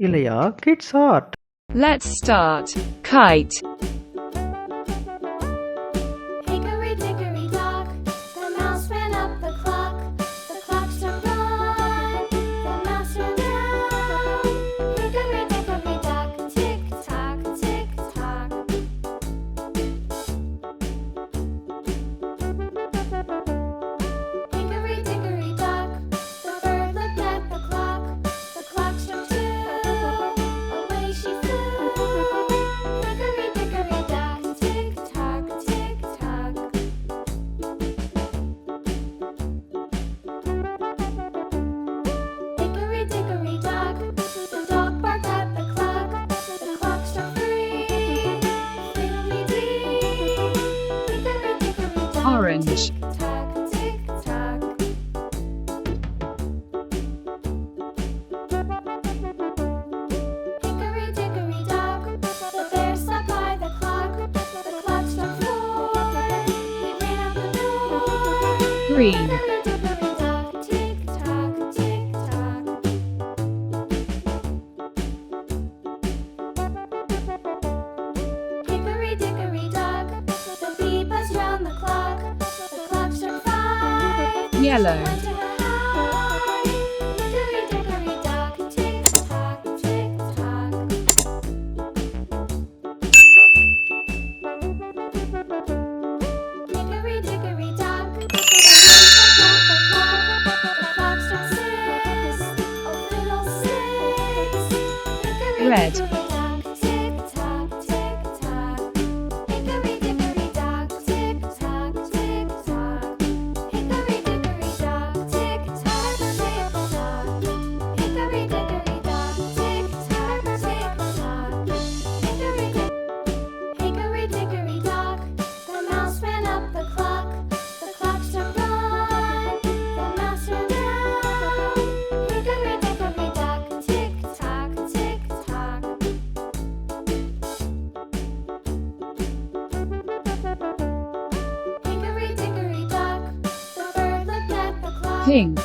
ilayakidsart. Let's start. Kite. Hickory-dickory-dock, the mouse ran up the clock. The clock struck one, the mouse ran down. Hickory-dickory-dock, tick-tock, tick-tock. Hickory-dickory-dock, the bird looked at the clock. The clock struck two, away she flew. Hickory-dickory-dock, tick-tock, tick-tock. Hickory-dickory-dock, the dog barked at the clock. The clock struck three, fiddly-dee. Hickory-dickory-dock, Orange. tick-tock, tick-tock. Hickory-dickory-dock, the bear sat by the clock. The clock struck four, he ran out the door. Green. Hickory-dickory-dock, tick-tock, tick-tock. Hickory-dickory-dock, the bee buzzed round the clock. The clock struck five, Yellow. went to her high. Hickory-dickory-dock, tick-tock, tick-tock. Hickory-dickory-dock, the wind plucked at the clock. The clock struck six, oh fiddlesticks. Red. Hickory-dickory-dock, tick-tock, tick-tock. Hickory-dickory-dock, tick-tock, tick-tock. Hickory-dickory-dock, tick-tock, tick-tock. Hickory-dickory-dock, tick-tock, tick-tock. Hickory-dickory-dock, the mouse ran up the clock. The clock struck one, the mouse ran down. Hickory-dickory-dock, tick-tock, tick-tock. Hickory-dickory-dock, the bird looked at the clock. Pink.